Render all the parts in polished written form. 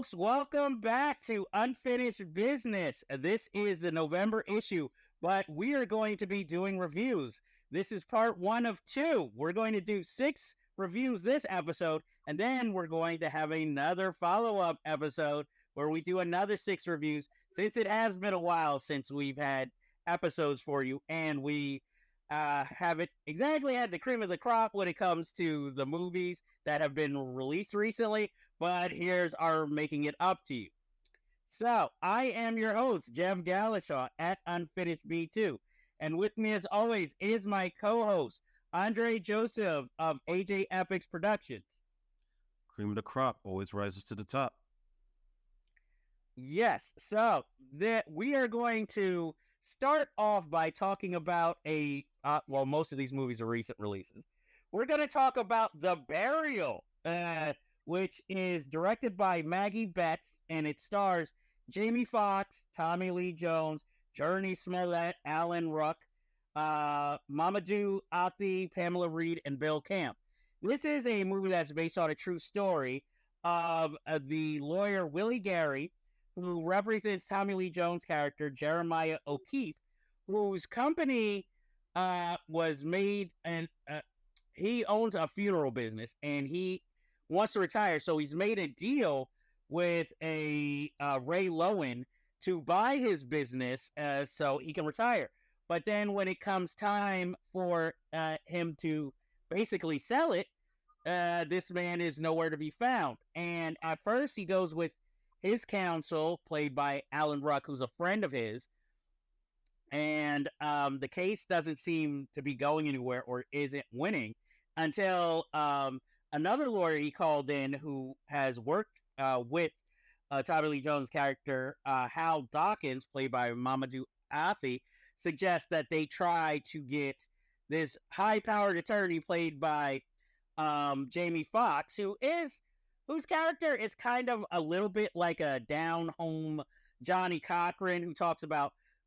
folks. Welcome back to Unfinished Business. This is the November issue, but we are going to be doing reviews. This is part 1 of 2. We're going to do 6 reviews this episode, and then we're going to have another follow-up episode where we do another 6 reviews, since it has been a while since we've had episodes for you, and we haven't exactly had the cream of the crop when it comes to the movies that have been released recently, but here's our making it up to you. So, I am your host, Jeff Galashaw at Unfinished B2, and with me as always is my co-host, Andre Joseph of AJ Epics Productions. Cream of the crop always rises to the top. Yes, so we are going to start off by talking about most of these movies are recent releases. We're going to talk about The Burial, which is directed by Maggie Betts, and it stars Jamie Foxx, Tommy Lee Jones, Jurnee Smollett, Alan Ruck, Mamoudou Athie, Pamela Reed, and Bill Camp. This is a movie that's based on a true story of the lawyer Willie Gary, who represents Tommy Lee Jones' character, Jeremiah O'Keefe, whose company was made, and he owns a funeral business, and he wants to retire, so he's made a deal with a Ray Lowen to buy his business so he can retire. But then when it comes time for him to basically sell it, this man is nowhere to be found. And at first he goes with his counsel, played by Alan Ruck, who's a friend of his, and the case doesn't seem to be going anywhere or isn't winning until another lawyer he called in, who has worked with Tommy Lee Jones' character, Hal Dawkins, played by Mamoudou Athie, suggests that they try to get this high-powered attorney played by Jamie Foxx, whose character is kind of a little bit like a down-home Johnny Cochran,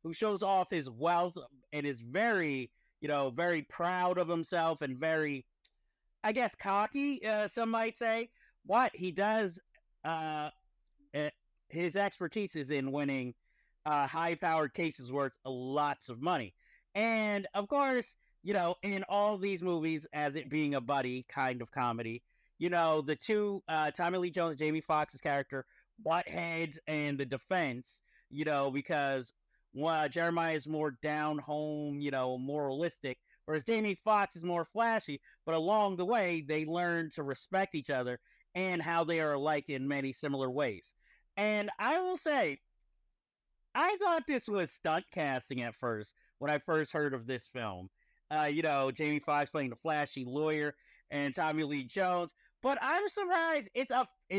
who shows off his wealth and is very, very proud of himself and very, I guess, cocky, some might say. What he does, his expertise is in winning high-powered cases worth lots of money. And, of course, in all these movies, as it being a buddy kind of comedy, the two, Tommy Lee Jones, Jamie Foxx's character, butt heads and the defense, because Jeremiah is more down-home, moralistic, whereas Jamie Foxx is more flashy, but along the way, they learn to respect each other and how they are alike in many similar ways. And I will say, I thought this was stunt casting at first, when I first heard of this film. Jamie Foxx playing the flashy lawyer and Tommy Lee Jones. But I'm surprised. It's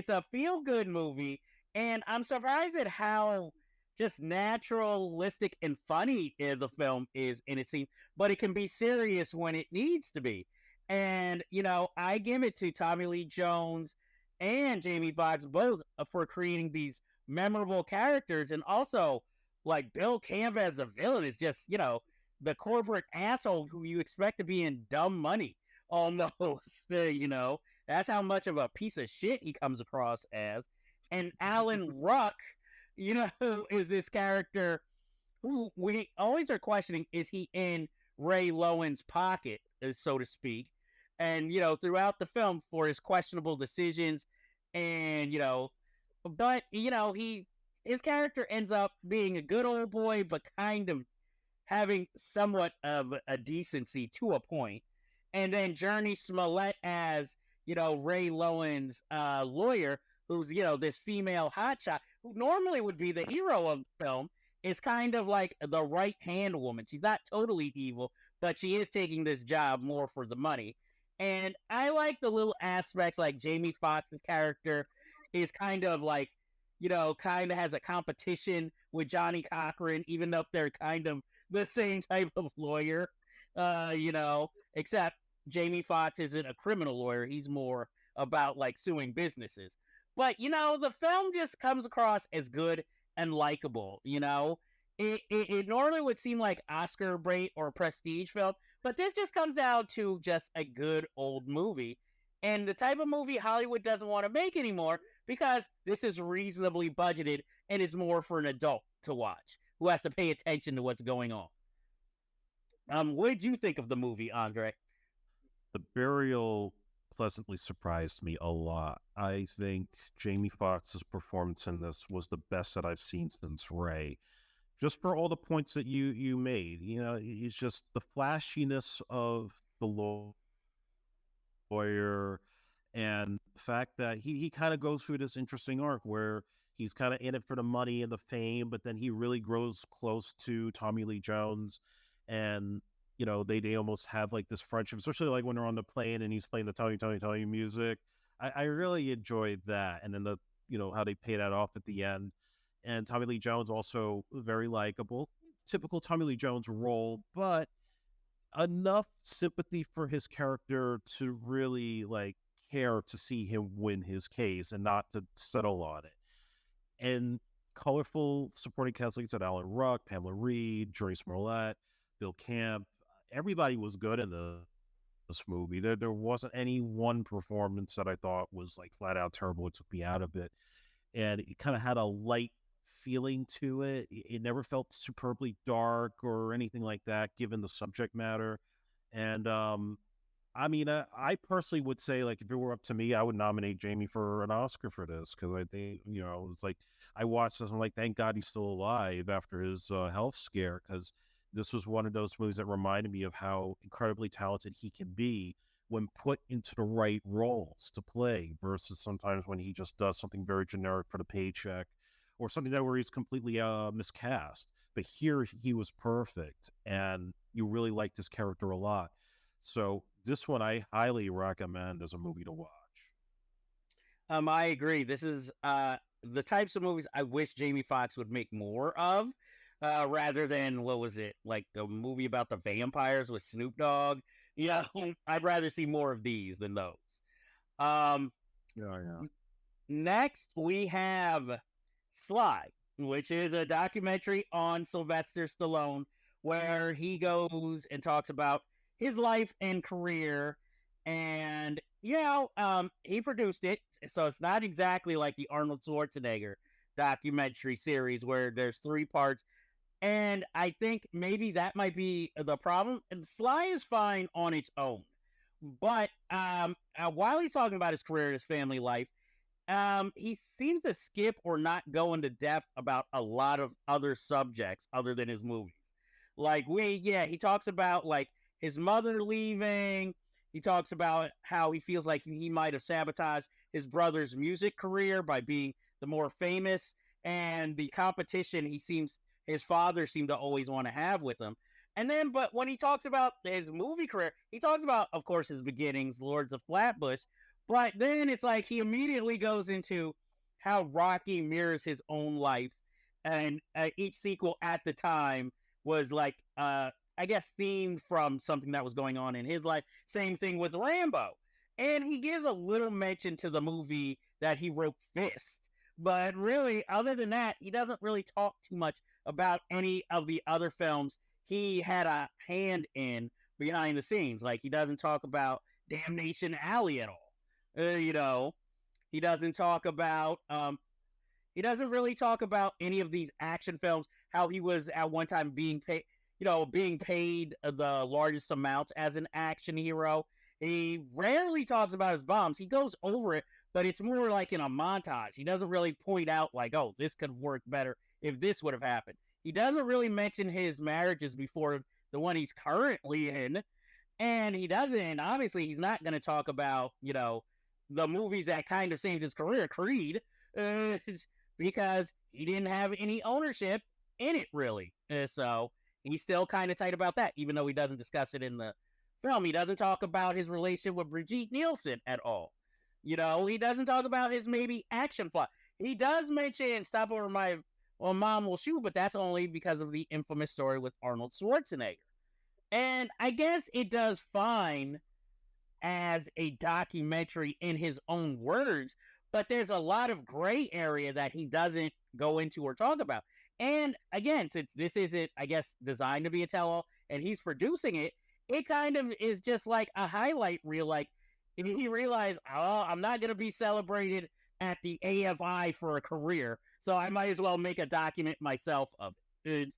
a feel-good movie, and I'm surprised at how just naturalistic and funny the film is in its scene, but it can be serious when it needs to be. And, I give it to Tommy Lee Jones and Jamie Foxx both for creating these memorable characters, and also, like, Bill Camp as the villain is just, the corporate asshole who you expect to be in Dumb Money almost, That's how much of a piece of shit he comes across as. And Alan Ruck, is this character who we always are questioning, is he in Ray Lowen's pocket, so to speak? And, throughout the film for his questionable decisions and, but, his character ends up being a good old boy, but kind of having somewhat of a decency to a point. And then Jurnee Smollett as, Ray Lowen's lawyer, who's, this female hotshot, who normally would be the hero of the film, is kind of like the right-hand woman. She's not totally evil, but she is taking this job more for the money. And I like the little aspects, like Jamie Foxx's character is kind of like, kind of has a competition with Johnny Cochran, even though they're kind of the same type of lawyer, except Jamie Foxx isn't a criminal lawyer. He's more about, like, suing businesses. But, the film just comes across as good and likable, It normally would seem like Oscar bait or prestige film, but this just comes down to just a good old movie. and the type of movie Hollywood doesn't want to make anymore because this is reasonably budgeted and is more for an adult to watch who has to pay attention to what's going on. What did you think of the movie, Andre? The burial pleasantly surprised me a lot. I think Jamie Foxx's performance in this was the best that I've seen since Ray. Just for all the points that you made, it's just the flashiness of the lawyer, and the fact that he kind of goes through this interesting arc where he's kind of in it for the money and the fame, but then he really grows close to Tommy Lee Jones, and they almost have like this friendship, especially like when they're on the plane and he's playing the Tony music. I really enjoyed that, and then how they pay that off at the end. And Tommy Lee Jones also very likable, typical Tommy Lee Jones role, but enough sympathy for his character to really like care to see him win his case and not to settle on it. And colorful supporting cast, like I said, Alan Ruck, Pamela Reed, Joyce Smollett, Bill Camp. Everybody was good in this movie. There wasn't any one performance that I thought was like flat out terrible. It took me out of it. And it kind of had a light feeling to it. It never felt superbly dark or anything like that, given the subject matter. And I personally would say, like, if it were up to me, I would nominate Jamie for an Oscar for this, because I think, it's like, I watched this and I'm like, thank God he's still alive after his health scare, because this was one of those movies that reminded me of how incredibly talented he can be when put into the right roles to play, versus sometimes when he just does something very generic for the paycheck, or something that where he's completely miscast. But here he was perfect, and you really liked his character a lot. So this one I highly recommend as a movie to watch. I agree. This is the types of movies I wish Jamie Foxx would make more of, rather than, what was it, like the movie about the vampires with Snoop Dogg. I'd rather see more of these than those. Um, Yeah. Next, we have Sly, which is a documentary on Sylvester Stallone, where he goes and talks about his life and career. And, he produced it. So it's not exactly like the Arnold Schwarzenegger documentary series where there's 3 parts. And I think maybe that might be the problem. And Sly is fine on its own. But while he's talking about his career, his family life, he seems to skip or not go into depth about a lot of other subjects other than his movies. Like he talks about like his mother leaving. He talks about how he feels like he might have sabotaged his brother's music career by being the more famous, and the competition his father seemed to always want to have with him. And then, but when he talks about his movie career, he talks about, of course, his beginnings, Lords of Flatbush. But then it's like he immediately goes into how Rocky mirrors his own life. And each sequel at the time was like, I guess, themed from something that was going on in his life. Same thing with Rambo. And he gives a little mention to the movie that he wrote, Fist. But really, other than that, he doesn't really talk too much about any of the other films he had a hand in behind the scenes. Like, he doesn't talk about Damnation Alley at all. He doesn't talk about, he doesn't really talk about any of these action films, how he was at one time being paid the largest amounts as an action hero. He rarely talks about his bombs. He goes over it, but it's more like in a montage. He doesnn't really point out like, oh, this could work better if this would have happened. He doesn't really mention his marriages before the one he's currently in. And he doesn't, obviously, he's not going to talk about, the movies that kind of saved his career, Creed, because he didn't have any ownership in it, really. So he's still kind of tight about that, even though he doesn't discuss it in the film. He doesn't talk about his relationship with Brigitte Nielsen at all. He doesn't talk about his maybe action plot. He does mention Stop Over My Mom Will Shoot, but that's only because of the infamous story with Arnold Schwarzenegger. And I guess it does fine as a documentary in his own words, but there's a lot of gray area that he doesn't go into or talk about. And again, since this isn't, I guess, designed to be a tell-all, and he's producing it, it kind of is just like a highlight reel. Like, he realized, oh, I'm not going to be celebrated at the AFI for a career, so I might as well make a document myself of it.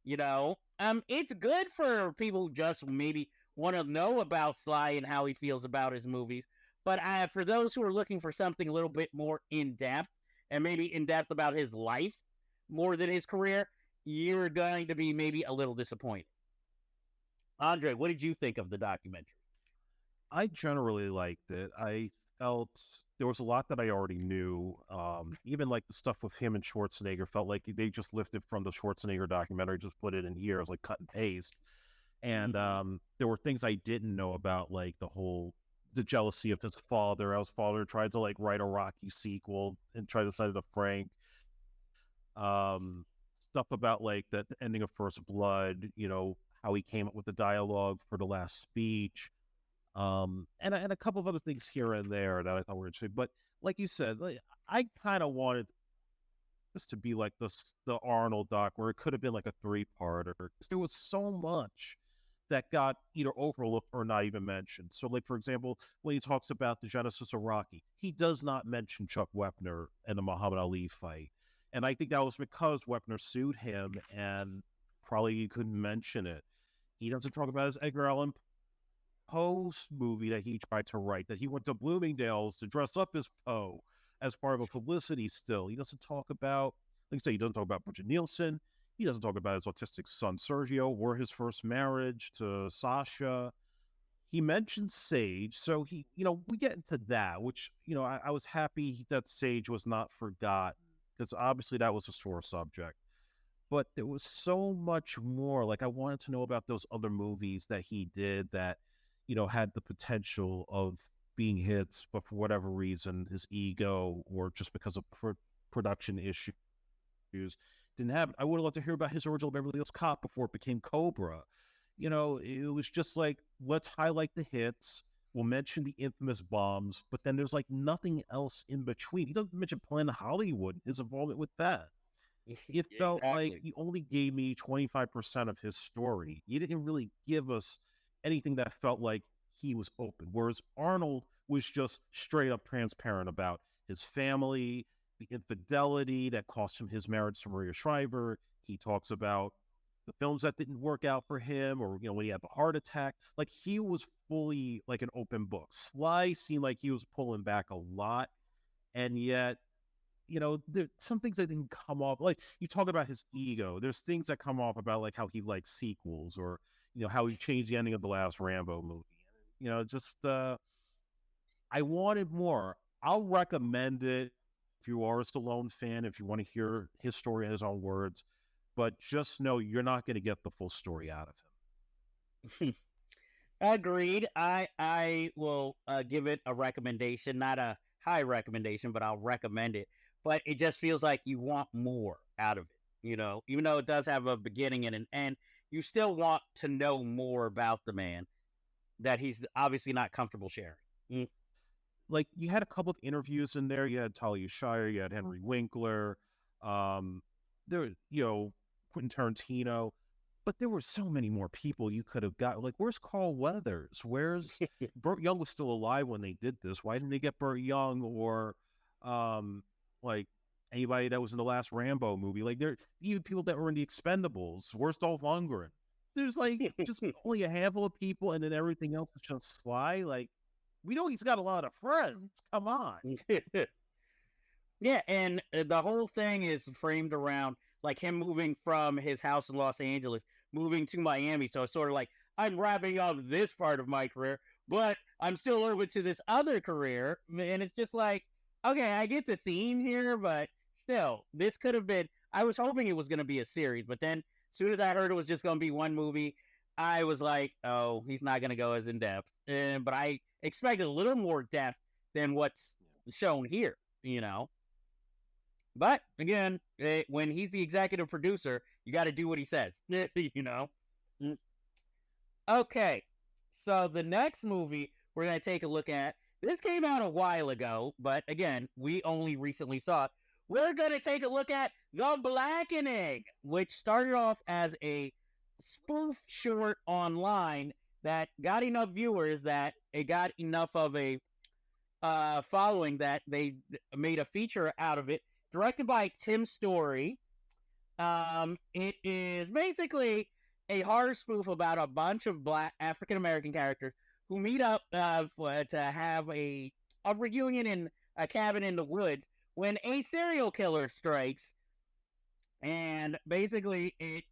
It's good for people who just maybe want to know about Sly and how he feels about his movies. But for those who are looking for something a little bit more in depth, and maybe in depth about his life more than his career, you're going to be maybe a little disappointed. Andre, what did you think of the documentary? I generally liked it. I felt there was a lot that I already knew. Even like the stuff with him and Schwarzenegger felt like they just lifted from the Schwarzenegger documentary, just put it in here. It was like cut and paste. And there were things I didn't know about, like the jealousy of his father. How his father tried to like write a Rocky sequel and try to send it to Frank. Stuff about like the ending of First Blood, how he came up with the dialogue for the last speech. And a couple of other things here and there that I thought were interesting. But like you said, like, I kind of wanted this to be like the Arnold doc, where it could have been like a 3-parter. There was so much that got either overlooked or not even mentioned. So, like, for example, when he talks about the genesis of Rocky, he does not mention Chuck Wepner and the Muhammad Ali fight. And I think that was because Wepner sued him and probably he couldn't mention it. He doesn't talk about his Edgar Allan Poe movie that he tried to write, that he went to Bloomingdale's to dress up as Poe as part of a publicity still. He doesn't talk about, like I say, he doesn't talk about Bridget Nielsen. He doesn't talk about his autistic son, Sergio, or his first marriage to Sasha. He mentions Sage. So we get into that, which, I was happy that Sage was not forgotten, because obviously that was a sore subject. But there was so much more. Like, I wanted to know about those other movies that he did that, had the potential of being hits, but for whatever reason, his ego or just because of production issues didn't happen. I would have loved to hear about his original Beverly Hills Cop before it became Cobra. It was just like, let's highlight the hits. We'll mention the infamous bombs, but then there's like nothing else in between. He doesn't mention Planet Hollywood, his involvement with that. It felt like you only gave me 25% of his story. You didn't really give us anything that felt like he was open. Whereas Arnold was just straight up transparent about his family, the infidelity that cost him his marriage to Maria Shriver. He talks about the films that didn't work out for him, or, when he had the heart attack. Like, he was fully like an open book. Sly seemed like he was pulling back a lot. And yet, there some things that didn't come off. Like, you talk about his ego. There's things that come off about like how he likes sequels, or how he changed the ending of the last Rambo movie. I wanted more. I'll recommend it if you are a Stallone fan, if you want to hear his story in his own words. But just know you're not going to get the full story out of him. Agreed. I will give it a recommendation, not a high recommendation, but I'll recommend it. But it just feels like you want more out of it, even though it does have a beginning and an end. You still want to know more about the man that he's obviously not comfortable sharing. Like, you had a couple of interviews in there. You had Talia Shire, you had Henry Winkler, there, Quentin Tarantino, but there were so many more people you could have got. Like, where's Carl Weathers? Where's Burt Young was still alive when they did this. Why didn't they get Burt Young, or like anybody that was in the last Rambo movie? Like, there even people that were in the Expendables. Where's Dolph Lundgren? There's like just only a handful of people, and then everything else is just Sly. Like, we know he's got a lot of friends. Come on. Yeah, and the whole thing is framed around like him moving from his house in Los Angeles, moving to Miami. So it's sort of like, I'm wrapping up this part of my career, but I'm still open to this other career. And it's just like, okay, I get the theme here, but still, this could have been, I was hoping it was going to be a series, but then as soon as I heard it was just going to be one movie, I was like, oh, he's not going to go as in depth. But I expected a little more depth than what's shown here, But again, when he's the executive producer, you got to do what he says, Okay, so the next movie we're going to take a look at, this came out a while ago, but again, we only recently saw it. We're going to take a look at The Blackening, which started off as a spoof short online that got enough viewers that it got enough of a following that they made a feature out of it, directed by Tim Story. It is basically a horror spoof about a bunch of Black African American characters who meet up to have a reunion in a cabin in the woods when a serial killer strikes. And basically, it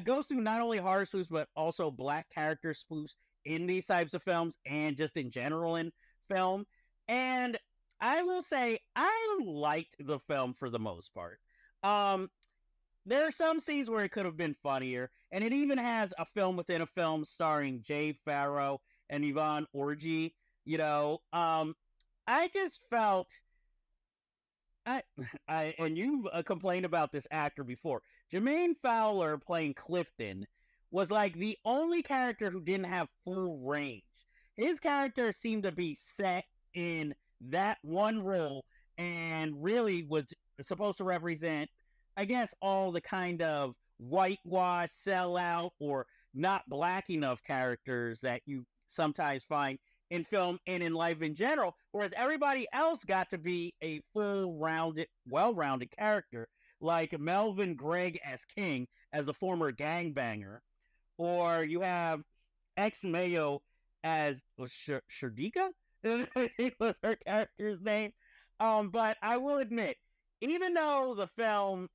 goes through not only horror spoofs but also Black character spoofs in these types of films and just in general in film. And I will say I liked the film for the most part. There are some scenes where it could have been funnier, and it even has a film within a film starring Jay Farrow and Yvonne Orji. I just felt I and you've complained about this actor before. Jermaine Fowler playing Clifton was like the only character who didn't have full range. His character seemed to be set in that one role and really was supposed to represent, I guess, all the kind of whitewash, sellout, or not Black enough characters that you sometimes find in film and in life in general, whereas everybody else got to be a full-rounded, well-rounded character, like Melvin Gregg as King, as a former gangbanger, or you have Ex Mayo as Sherdika, I think was her character's name. But I will admit, even though the film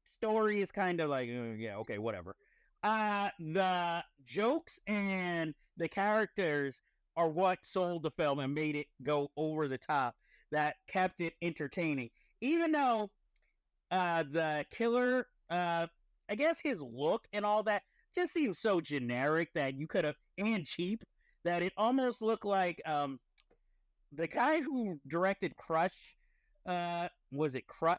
story is kind of like, yeah, okay, whatever, the jokes and the characters are what sold the film and made it go over the top, that kept it entertaining. Even though the killer, I guess his look and all that just seems so generic that you could have, and cheap, that it almost looked like the guy who directed Crush, was it Crush?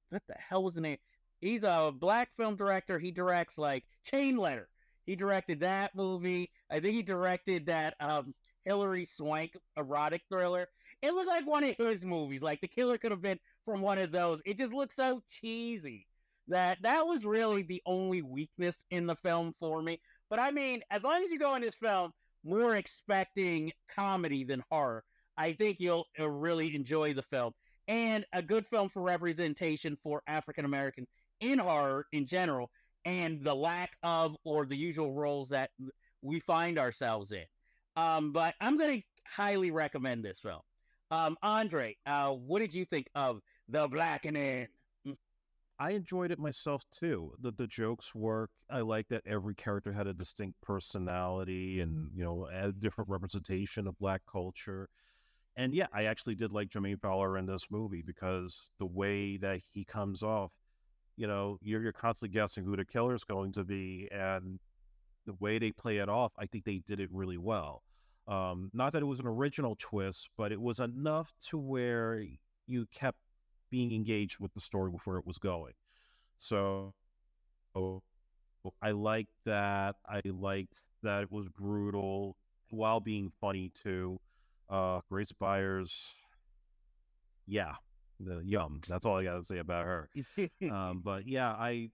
What the hell was the name? He's a Black film director. He directs like Chain Letter. He directed that movie. I think he directed that Hilary Swank erotic thriller. It looked like one of his movies. Like the killer could have been from one of those. It just looks so cheesy that was really the only weakness in the film for me. But I mean, as long as you go in this film more expecting comedy than horror, I think you'll really enjoy the film. And a good film for representation for African Americans in horror in general, and the lack of or the usual roles that we find ourselves in. But I'm going to highly recommend this film. Andre, what did you think of The Blackening? I enjoyed it myself too. The jokes work. I like that every character had a distinct personality and, a different representation of Black culture. And yeah, I actually did like Jermaine Fowler in this movie because the way that he comes off, you're constantly guessing who the killer is going to be, and the way they play it off, I think they did it really well. Not that it was an original twist, but it was enough to where you kept being engaged with the story before it was going. So I liked that. I liked that it was brutal while being funny too. Grace Byers, yeah, the yum. That's all I got to say about her. But yeah, I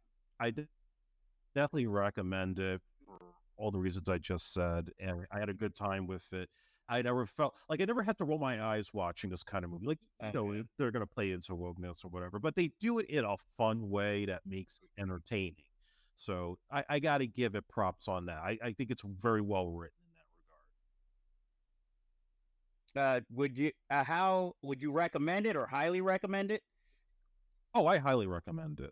definitely recommend it for all the reasons I just said, and I had a good time with it. I never felt like I never had to roll my eyes watching this kind of movie. Like, they're going to play into wokeness or whatever, but they do it in a fun way that makes it entertaining. So I got to give it props on that. I think it's very well written in that regard. How would you recommend it or highly recommend it? Oh, I highly recommend it.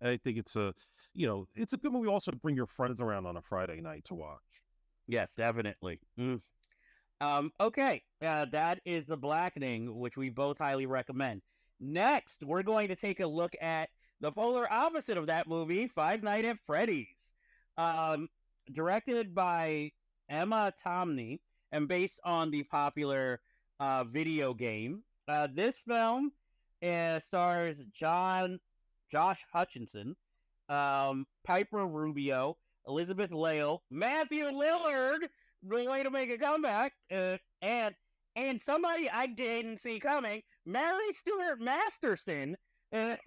I think it's it's a good movie also to bring your friends around on a Friday night to watch. Yes, definitely. Okay, that is The Blackening, which we both highly recommend. Next, we're going to take a look at the polar opposite of that movie, Five Nights at Freddy's. Directed by Emma Tomney and based on the popular video game. This film stars Josh Hutcherson, Piper Rubio, Elizabeth Lail, Matthew Lillard, the way to make a comeback, and somebody I didn't see coming, Mary Stuart Masterson, as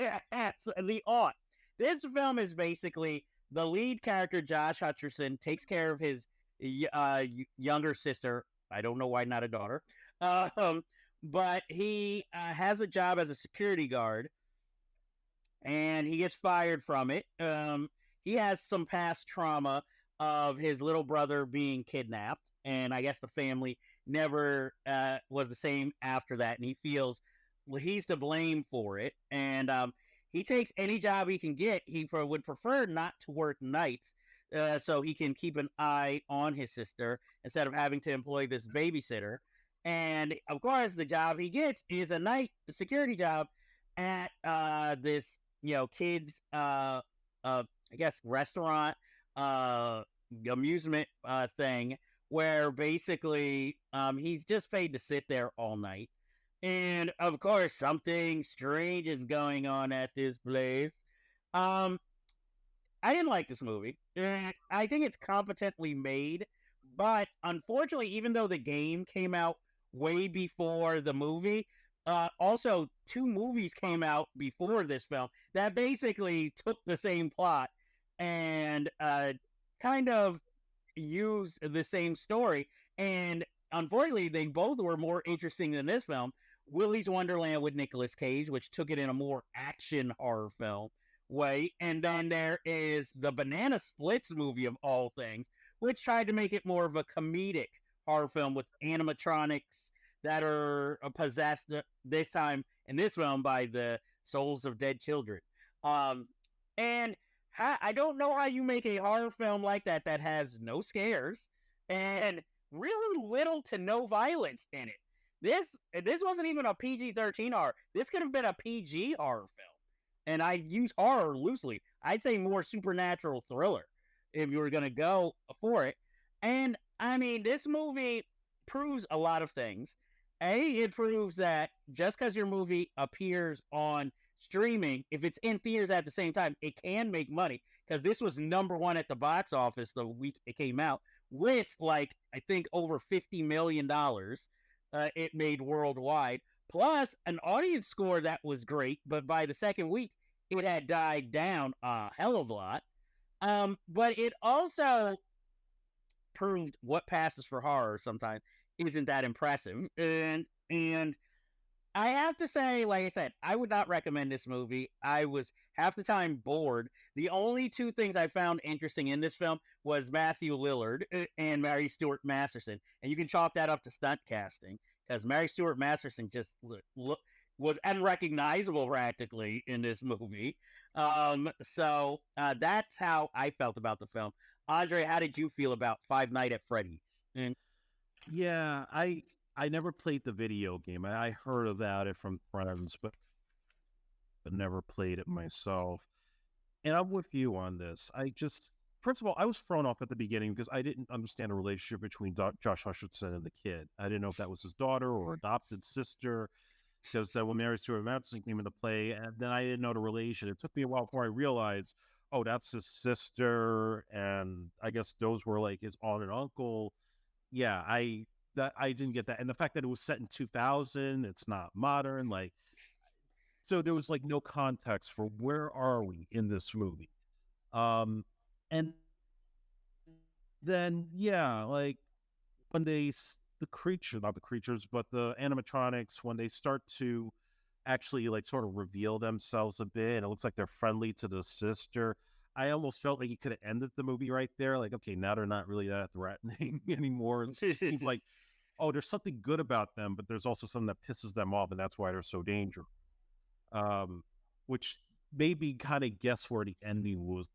the aunt. This film is basically the lead character, Josh Hutcherson, takes care of his younger sister. I don't know why not a daughter. Um, but he has a job as a security guard, and he gets fired from it. He has some past trauma of his little brother being kidnapped, and I guess the family never was the same after that, and he feels well, he's to blame for it. And he takes any job he can get. He would prefer not to work nights, so he can keep an eye on his sister instead of having to employ this babysitter. And of course, the job he gets is a night security job at this kids I guess restaurant uh amusement thing, where basically he's just paid to sit there all night. And of course something strange is going on at this place. um I didn't like this movie. I think it's competently made, but unfortunately, even though the game came out way before the movie, also two movies came out before this film that basically took the same plot and kind of used the same story. And unfortunately, they both were more interesting than this film. Willy's Wonderland with Nicolas Cage, which took it in a more action horror film way. And then there is the Banana Splits movie of all things, which tried to make it more of a comedic horror film with animatronics that are possessed this time in this film by the souls of dead children. And I don't know how you make a horror film like that that has no scares and really little to no violence in it. This wasn't even a PG-13 horror. This could have been a PG horror film. And I use horror loosely. I'd say more supernatural thriller if you were going to go for it. And I mean, this movie proves a lot of things. It proves that just because your movie appears on streaming, if it's in theaters at the same time, it can make money. Because this was number one at the box office the week it came out, with like I think over $50 million. It made worldwide, plus an audience score that was great. But by the second week, it had died down a hell of a lot. But it also proved what passes for horror sometimes isn't that impressive. And I have to say, like I said, I would not recommend this movie. I was half the time bored. The only two things I found interesting in this film was Matthew Lillard and Mary Stuart Masterson. And you can chalk that up to stunt casting, because Mary Stuart Masterson just was unrecognizable practically in this movie. So that's how I felt about the film. Andre, how did you feel about Five Nights at Freddy's? And Yeah, I never played the video game. I heard about it from friends, but never played it myself. And I'm with you on this. First of all, I was thrown off at the beginning because I didn't understand the relationship between Josh Hutcherson and the kid. I didn't know if that was his daughter or adopted sister. So that when Mary Stuart Masterson came into play, and then I didn't know the relation. It took me a while before I realized, oh, that's his sister, and I guess those were like his aunt and uncle. Yeah, I didn't get that, and the fact that it was set in 2000, it's not modern, like, so there was like no context for where are we in this movie. And then yeah, like when the creature, not the creatures, but the animatronics, when they start to actually like sort of reveal themselves a bit, and it looks like they're friendly to the sister. I almost felt like he could have ended the movie right there. Like, okay, now they're not really that threatening anymore. It seems like, oh, there's something good about them, but there's also something that pisses them off, and that's why they're so dangerous. Which maybe kind of guess where the ending was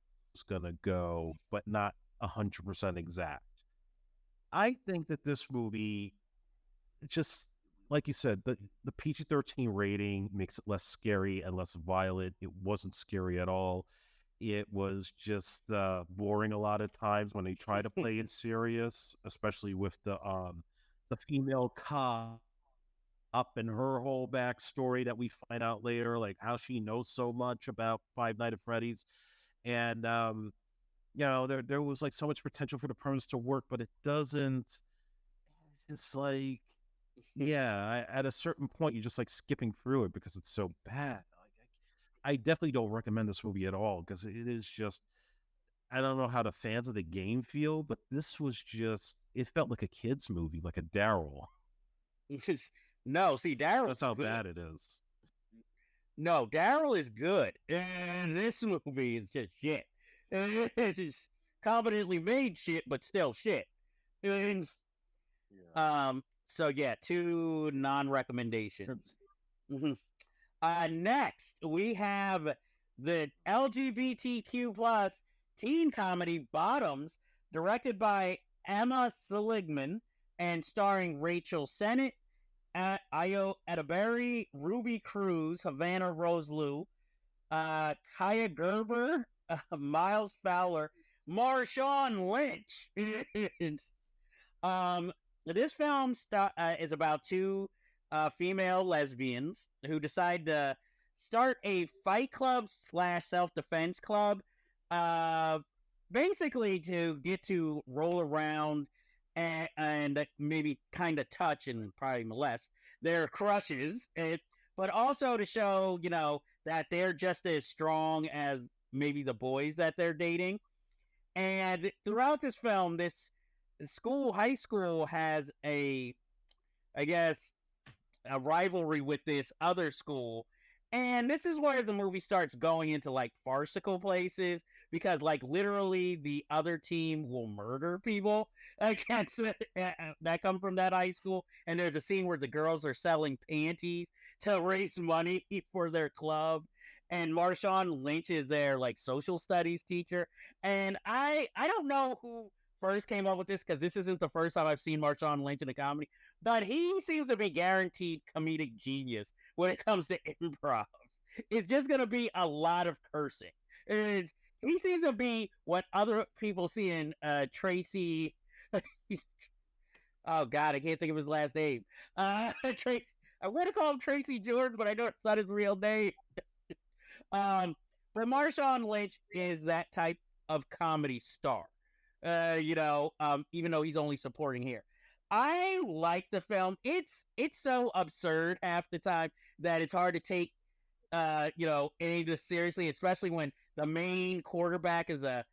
gonna go, but not 100% exact. I think that this movie, just like you said, the PG-13 rating makes it less scary and less violent. It wasn't scary at all. It was just boring a lot of times when they try to play it serious, especially with the female cop up and her whole backstory that we find out later, like how she knows so much about Five Nights at Freddy's. And there was like so much potential for the premise to work, but it doesn't. It's like, yeah, at a certain point, you're just like skipping through it because it's so bad. Like, I definitely don't recommend this movie at all because it is just I don't know how the fans of the game feel, but this was just, it felt like a kid's movie, like a Daryl. No, see, That's Daryl's how good. bad it is. No, Daryl is good, and this movie is just shit. It's just competently made shit, but still shit. And, so yeah, two non-recommendations. Mhm. Next, we have the LGBTQ plus teen comedy Bottoms, directed by Emma Seligman and starring Rachel Sennett, Ayo Edeberry, Ruby Cruz, Havana Rose Liu, Kaya Gerber, Miles Fowler, Marshawn Lynch. Um, this film is about two female lesbians who decide to start a fight club slash self defense club, uh, basically to get to roll around and maybe kind of touch and probably molest their crushes, but also to show, that they're just as strong as maybe the boys that they're dating. And throughout this film, this high school has I guess, a rivalry with this other school. And this is where the movie starts going into like farcical places because, like, literally the other team will murder people against that come from that high school. And there's a scene where the girls are selling panties to raise money for their club. And Marshawn Lynch is their like social studies teacher. And I don't know who first came up with this because this isn't the first time I've seen Marshawn Lynch in a comedy, but he seems to be guaranteed comedic genius when it comes to improv. It's just going to be a lot of cursing. And he seems to be what other people see in Tracy. Oh, God, I can't think of his last name. Tracy. I want to call him Tracy Jordan, but I know it's not his real name. Um, but Marshawn Lynch is that type of comedy star. Even though he's only supporting here. I like the film. It's so absurd half the time that it's hard to take any of this seriously, especially when the main quarterback is a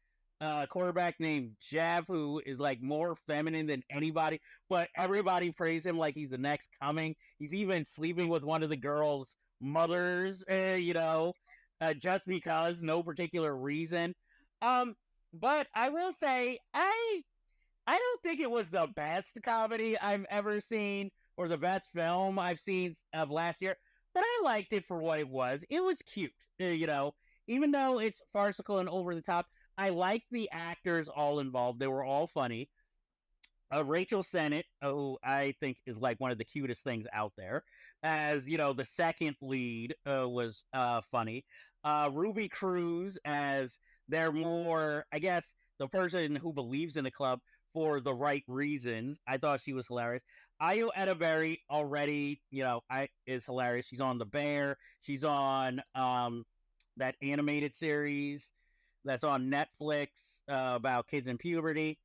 quarterback named Jeff, who is like more feminine than anybody, but everybody praise him like he's the next coming. He's even sleeping with one of the girls' mothers, just because, no particular reason. But I will say, I don't think it was the best comedy I've ever seen or the best film I've seen of last year, but I liked it for what it was. It was cute, even though it's farcical and over the top. I liked the actors all involved. They were all funny. Rachel Sennett, who I think is like one of the cutest things out there, as the second lead, was funny. Ruby Cruz as they're more, I guess, the person who believes in the club for the right reasons. I thought she was hilarious. Ayo Edeberry already, is hilarious. She's on The Bear. She's on that animated series that's on Netflix about kids in puberty.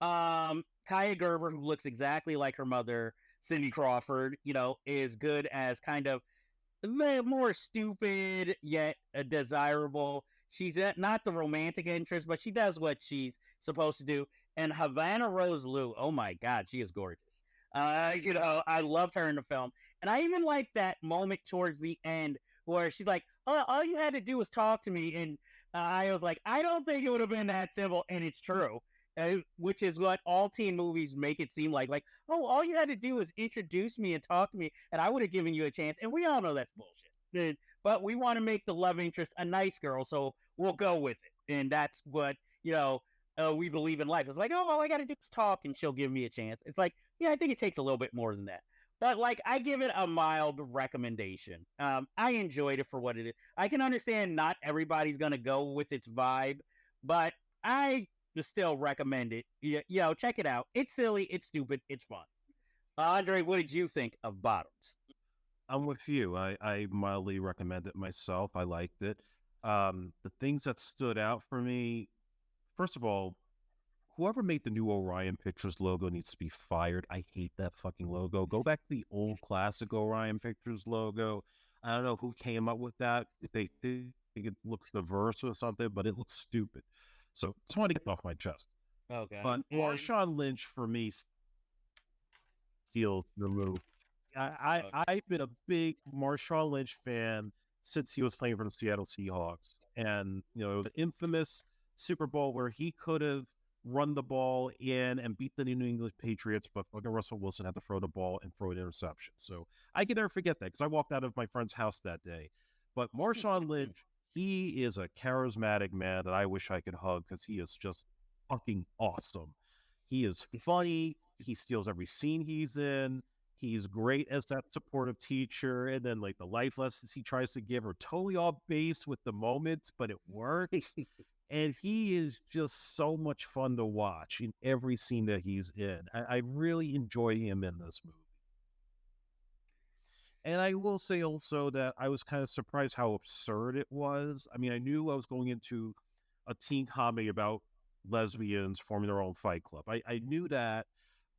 Kaya Gerber, who looks exactly like her mother, Cindy Crawford, is good as kind of more stupid yet desirable. She's not the romantic interest, but she does what she's supposed to do. And Havana Rose Liu, oh my God, she is gorgeous. I loved her in the film, and I even like that moment towards the end where she's like, "Oh, all you had to do was talk to me," and I was like, "I don't think it would have been that simple," and it's true. Which is what all teen movies make it seem like. Like, oh, all you had to do was introduce me and talk to me, and I would have given you a chance. And we all know that's bullshit. But we want to make the love interest a nice girl, so we'll go with it. And that's what, we believe in life. It's like, oh, all I got to do is talk, and she'll give me a chance. It's like, yeah, I think it takes a little bit more than that. But, like, I give it a mild recommendation. I enjoyed it for what it is. I can understand not everybody's going to go with its vibe, but I still recommend it. Check it out. It's silly, it's stupid, it's fun. Andre, what did you think of Bottoms? I'm with you. I mildly recommend it myself. I liked it. The things that stood out for me, first of all, whoever made the new Orion Pictures logo needs to be fired. I hate that fucking logo. Go back to the old classic Orion Pictures logo. I don't know wwho came up with that. If they think it looks diverse or something, but it looks stupid. So just wanted to get it off my chest. Okay. But Marshawn Lynch for me steals the movie. I've been a big Marshawn Lynch fan since he was playing for the Seattle Seahawks, and the infamous Super Bowl where he could have run the ball in and beat the New England Patriots, but fucking Russell Wilson had to throw the ball and throw an interception. So I can never forget that because I walked out of my friend's house that day. But Marshawn Lynch, he is a charismatic man that I wish I could hug because he is just fucking awesome. He is funny. He steals every scene he's in. He's great as that supportive teacher. And then like the life lessons he tries to give are totally off base with the moment, but it works. And he is just so much fun to watch in every scene that he's in. I really enjoy him in this movie. And I will say also that I was kind of surprised how absurd it was. I mean, I knew I was going into a teen comedy about lesbians forming their own fight club. I knew that.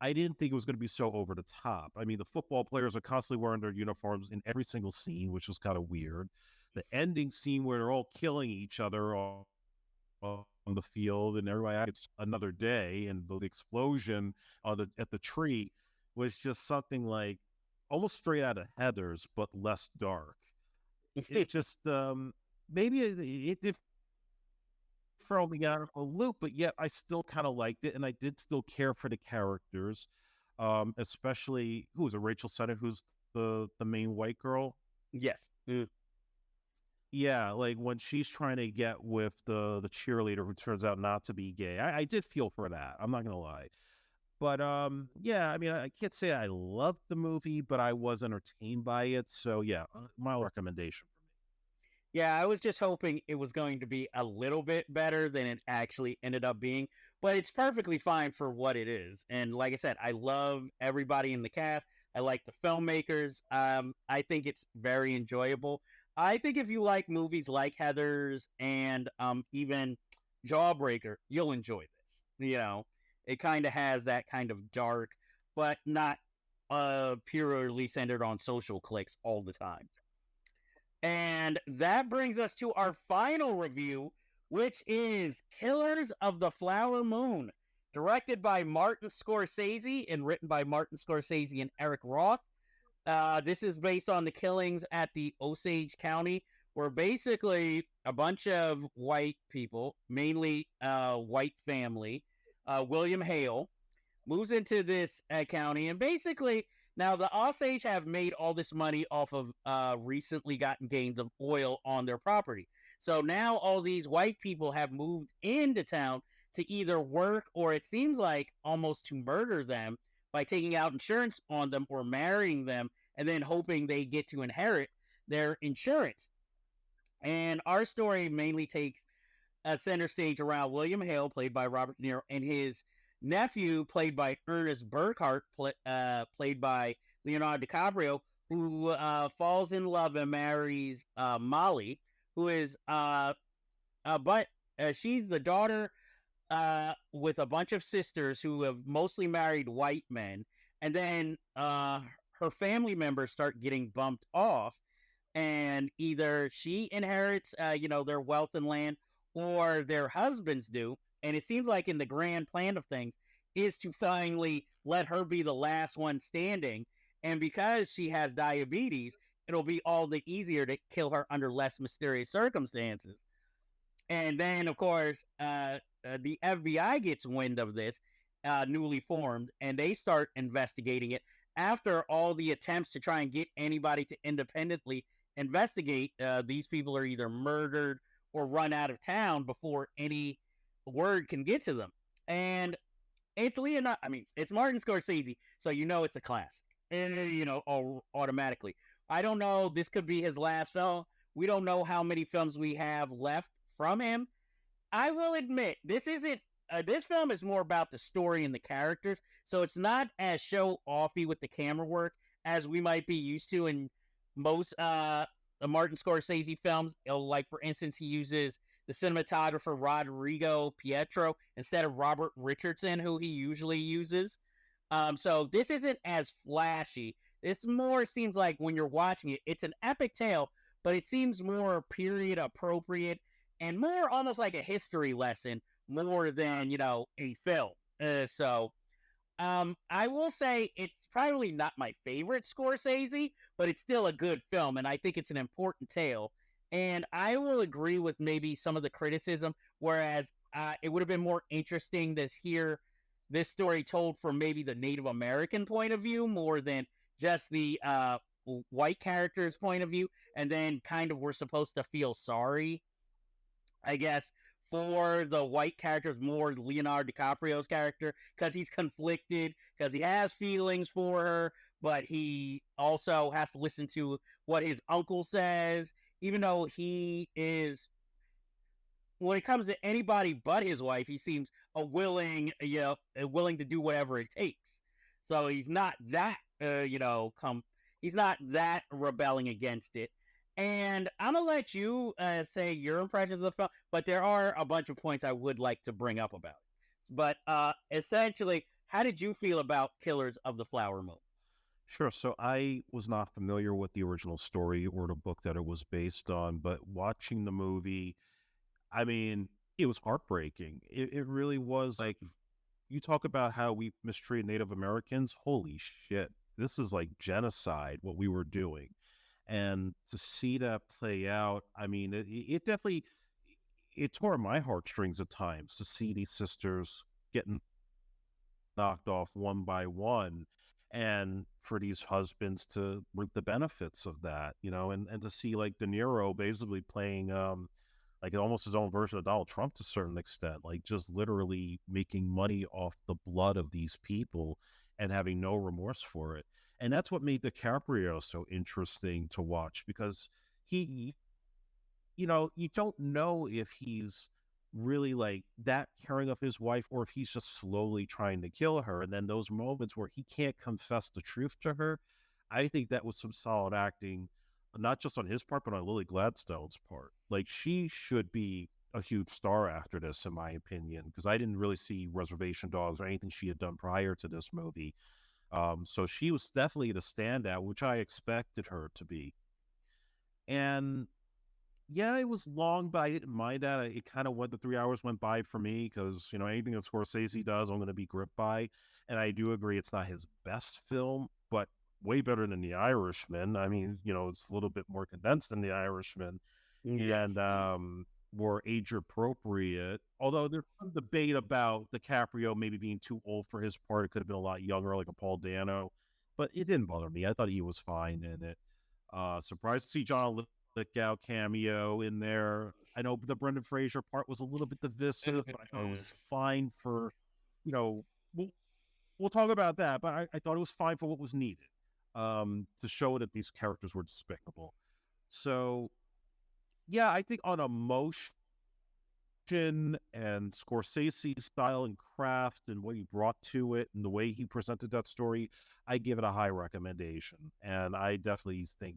I didn't think it was going to be so over the top. I mean, the football players are constantly wearing their uniforms in every single scene, which was kind of weird. The ending scene where they're all killing each other on the field and everybody it's another day, and the explosion at the tree was just something like almost straight out of Heathers, but less dark. It just maybe it did throw me out of a loop, but yet I still kind of liked it, and I did still care for the characters, especially who was it, Rachel Sennett, who's the main white girl. Yes. Yeah, like when she's trying to get with the cheerleader who turns out not to be gay. I did feel for that. I'm not gonna lie. But yeah, I mean, I can't say I loved the movie, but I was entertained by it. So yeah, mild recommendation for me. Yeah, I was just hoping it was going to be a little bit better than it actually ended up being, but it's perfectly fine for what it is. And like I said, I love everybody in the cast. I like the filmmakers. I think it's very enjoyable. I think if you like movies like Heathers and even Jawbreaker, you'll enjoy this. It kind of has that kind of dark, but not purely centered on social cliques all the time. And that brings us to our final review, which is Killers of the Flower Moon, directed by Martin Scorsese and written by Martin Scorsese and Eric Roth. This is based on the killings at the Osage County, where basically a bunch of white people, mainly white family, William Hale, moves into this county, and basically now the Osage have made all this money off of recently gotten gains of oil on their property. So now all these white people have moved into town to either work or it seems like almost to murder them by taking out insurance on them or marrying them and then hoping they get to inherit their insurance. And our story mainly takes a center stage around William Hale, played by Robert De Niro, and his nephew, played by Ernest Burkhart, played by Leonardo DiCaprio, who falls in love and marries Molly, who is, she's the daughter with a bunch of sisters who have mostly married white men, and then her family members start getting bumped off, and either she inherits, their wealth and land, or their husbands do. And it seems like in the grand plan of things is to finally let her be the last one standing. And because she has diabetes, it'll be all the easier to kill her under less mysterious circumstances. And then, of course, the FBI gets wind of this, newly formed, and they start investigating it. After all the attempts to try and get anybody to independently investigate, these people are either murdered or run out of town before any word can get to them. And it's it's Martin Scorsese, so it's a classic, and automatically. I don't know. This could be his last film. We don't know how many films we have left from him. I will admit, this isn't. This film is more about the story and the characters, so it's not as show-offy with the camera work as we might be used to in most Martin Scorsese films. Like, for instance, he uses the cinematographer Rodrigo Pietro instead of Robert Richardson, who he usually uses. So this isn't as flashy. This more seems like when you're watching it, it's an epic tale, but it seems more period appropriate and more almost like a history lesson more than, a film. I will say it's probably not my favorite Scorsese, but it's still a good film, and I think it's an important tale. And I will agree with maybe some of the criticism, whereas it would have been more interesting to hear this story told from maybe the Native American point of view more than just the white character's point of view. And then kind of we're supposed to feel sorry, I guess, for the white characters, more Leonardo DiCaprio's character, because he's conflicted, because he has feelings for her, but he also has to listen to what his uncle says, even though he is, when it comes to anybody but his wife, he seems willing to do whatever it takes. So he's not that, he's not that rebelling against it. And I'm gonna let you say your impressions of the film, but there are a bunch of points I would like to bring up about it. But essentially, how did you feel about Killers of the Flower Moon? Sure. So I was not familiar with the original story or the book that it was based on, but watching the movie, I mean, it was heartbreaking. It really was. Like, you talk about how we mistreated Native Americans. Holy shit. This is like genocide, what we were doing. And to see that play out, I mean, it definitely, it tore my heartstrings at times to see these sisters getting knocked off one by one, and for these husbands to reap the benefits of that, and to see like De Niro basically playing like almost his own version of Donald Trump to a certain extent, like just literally making money off the blood of these people and having no remorse for it. And that's what made DiCaprio so interesting to watch, because he, you don't know if he's really like that caring of his wife or if he's just slowly trying to kill her. And then those moments where he can't confess the truth to her, I think that was some solid acting, not just on his part, but on Lily Gladstone's part. Like, she should be a huge star after this, in my opinion, because I didn't really see Reservation Dogs or anything she had done prior to this movie. So she was definitely the standout, which I expected her to be. And yeah, it was long, but I didn't mind that. It kind of went, the 3 hours went by for me because, anything that Scorsese does, I'm going to be gripped by. And I do agree it's not his best film, but way better than The Irishman. I mean, it's a little bit more condensed than The Irishman Yes. and more age appropriate. Although there's some debate about DiCaprio maybe being too old for his part. It could have been a lot younger, like a Paul Dano, but it didn't bother me. I thought he was fine in it. Surprised to see John Lithgow cameo in there. I know the Brendan Fraser part was a little bit divisive, but I thought it was fine for, we'll talk about that, but I thought it was fine for what was needed to show that these characters were despicable. So, yeah, I think on emotion and Scorsese's style and craft and what he brought to it and the way he presented that story, I give it a high recommendation. And I definitely think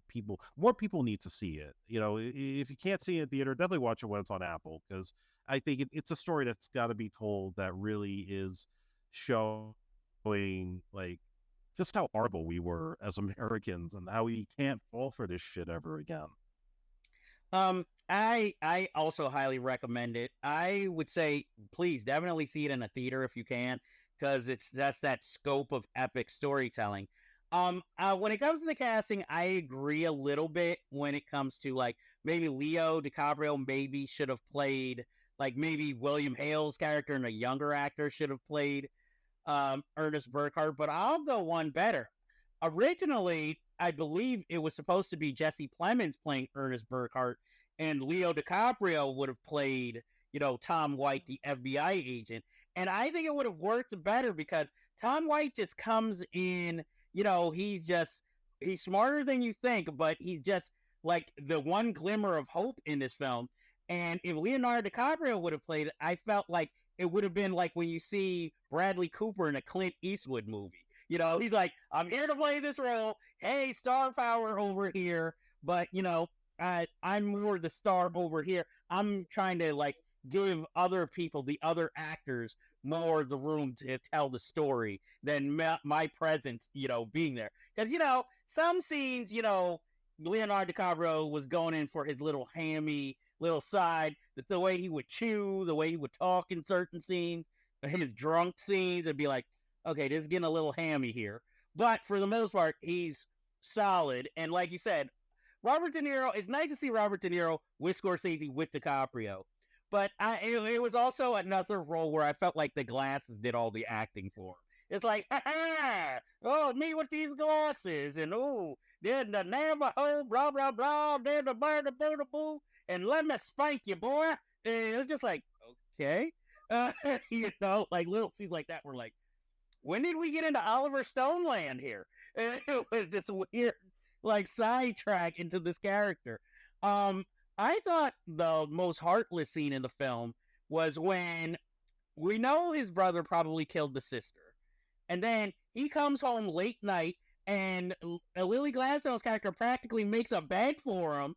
more people need to see it. If you can't see it in theater, definitely watch it when it's on Apple, because I think it's a story that's got to be told that really is showing like just how horrible we were as Americans and how we can't fall for this shit ever again. I also highly recommend it. I would say please definitely see it in a theater if you can, because that's that scope of epic storytelling. When it comes to the casting, I agree a little bit when it comes to like maybe Leo DiCaprio maybe should have played, like maybe William Hale's character and a younger actor should have played Ernest Burkhart, but I'll go one better. Originally, I believe it was supposed to be Jesse Plemons playing Ernest Burkhart, and Leo DiCaprio would have played, Tom White, the FBI agent. And I think it would have worked better because Tom White just comes in, he's smarter than you think, but he's just like the one glimmer of hope in this film. And if Leonardo DiCaprio would have played it, I felt like it would have been like when you see Bradley Cooper in a Clint Eastwood movie. He's like, I'm here to play this role. Hey, star power over here. But, I'm more the star over here. I'm trying to like give other people, the other actors, more the room to tell the story than my presence, being there. Because, some scenes, Leonardo DiCaprio was going in for his little hammy little side, the way he would chew, the way he would talk in certain scenes, his drunk scenes, it'd be like, okay, this is getting a little hammy here. But for the most part, he's solid. And like you said, Robert De Niro, it's nice to see Robert De Niro with Scorsese, with DiCaprio. But it was also another role where I felt like the glasses did all the acting for him. It's like, oh, me with these glasses, and oh, then the Navajo, blah, blah, blah, then the bird, the boo, and let me spank you, boy. And it was just like, okay. Like little scenes like that were like, when did we get into Oliver Stone land here? It was this weird, like, sidetrack into this character. I thought the most heartless scene in the film was when we know his brother probably killed the sister. And then he comes home late night, and Lily Gladstone's character practically makes a bed for him.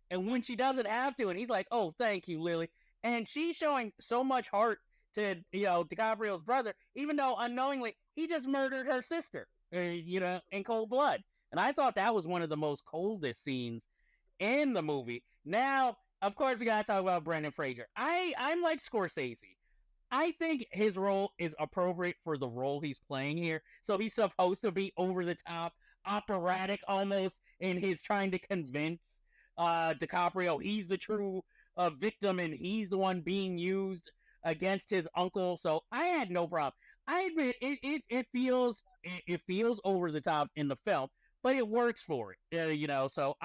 And when she doesn't have to, and he's like, "Oh, thank you, Lily." And she's showing so much heart to DiCaprio's brother, even though unknowingly he just murdered her sister, in cold blood. And I thought that was one of the most coldest scenes in the movie. Now, of course, we gotta talk about Brendan Fraser. I'm like Scorsese. I think his role is appropriate for the role he's playing here. So he's supposed to be over the top, operatic almost, in his trying to convince DiCaprio he's the true victim and he's the one being used against his uncle. So I had no problem. I admit it feels over the top in the film, but it works for it. So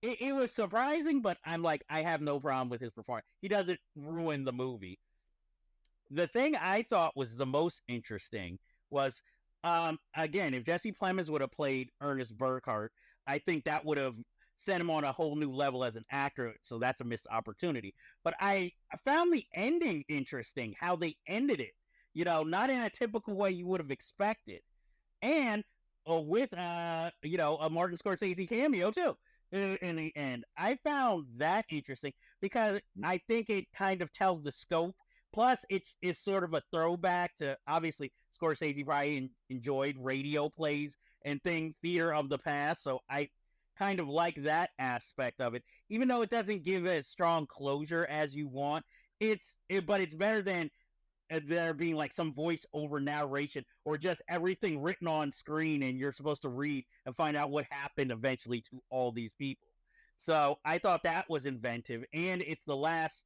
it was surprising, but I'm like, I have no problem with his performance. He doesn't ruin the movie. The thing I thought was the most interesting was, again, if Jesse Plemons would have played Ernest Burkhart, I think that would have sent him on a whole new level as an actor. So that's a missed opportunity. But I found the ending interesting, how they ended it. Not in a typical way you would have expected, and with a Martin Scorsese cameo too. In the end, I found that interesting because I think it kind of tells the scope. Plus, it is sort of a throwback to, obviously, Scorsese probably enjoyed radio plays and theater of the past. So I kind of like that aspect of it, even though it doesn't give it as strong closure as you want. But it's better than there being like some voice over narration or just everything written on screen and you're supposed to read and find out what happened eventually to all these people. So I thought that was inventive, and it's the last.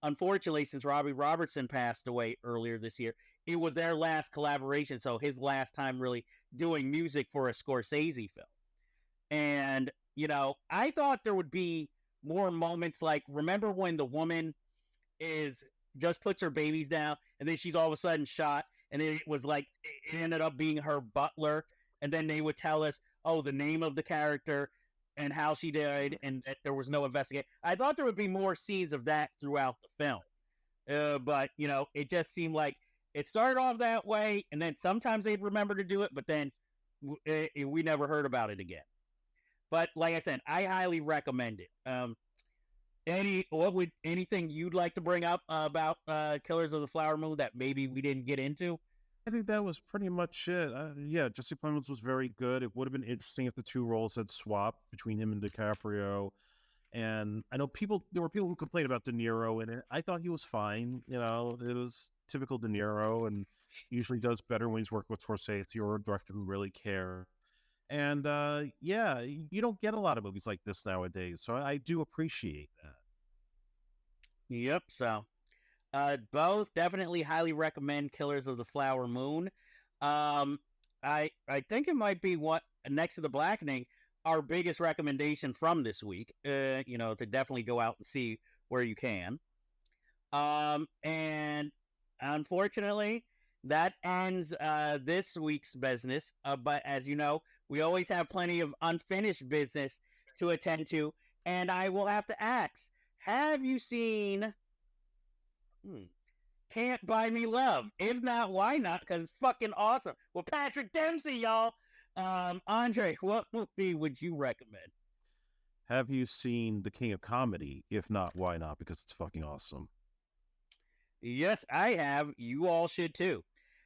Unfortunately, since Robbie Robertson passed away earlier this year, it was their last collaboration, so his last time really doing music for a Scorsese film. And, I thought there would be more moments like, remember when the woman just puts her babies down, and then she's all of a sudden shot, and it was like, it ended up being her butler, and then they would tell us, oh, the name of the character, and how she died, and that there was no investigation. I thought there would be more scenes of that throughout the film. But, it just seemed like it started off that way, and then sometimes they'd remember to do it, but then we never heard about it again. But like I said, I highly recommend it. Anything you'd like to bring up about Killers of the Flower Moon that maybe we didn't get into? I think that was pretty much it. Yeah, Jesse Plemons was very good. It would have been interesting if the two roles had swapped between him and DiCaprio. And I know there were people who complained about De Niro, and I thought he was fine. It was typical De Niro, and usually does better when he's working with Scorsese or a director who really cares. And yeah, you don't get a lot of movies like this nowadays, so I do appreciate that. Yep. So both definitely highly recommend Killers of the Flower Moon. I think it might be what next to The Blackening, our biggest recommendation from this week. To definitely go out and see where you can. And unfortunately, that ends this week's business. But as you know, we always have plenty of unfinished business to attend to, and I will have to ask: have you seen? Can't Buy Me Love. If not, why not? Because it's fucking awesome. Well, Patrick Dempsey, y'all. Andre, what movie would you recommend? Have you seen The King of Comedy? If not, why not? Because it's fucking awesome. Yes, I have. You all should too.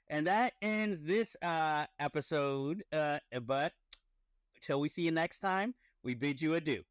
And that ends this episode. But till we see you next time, we bid you adieu.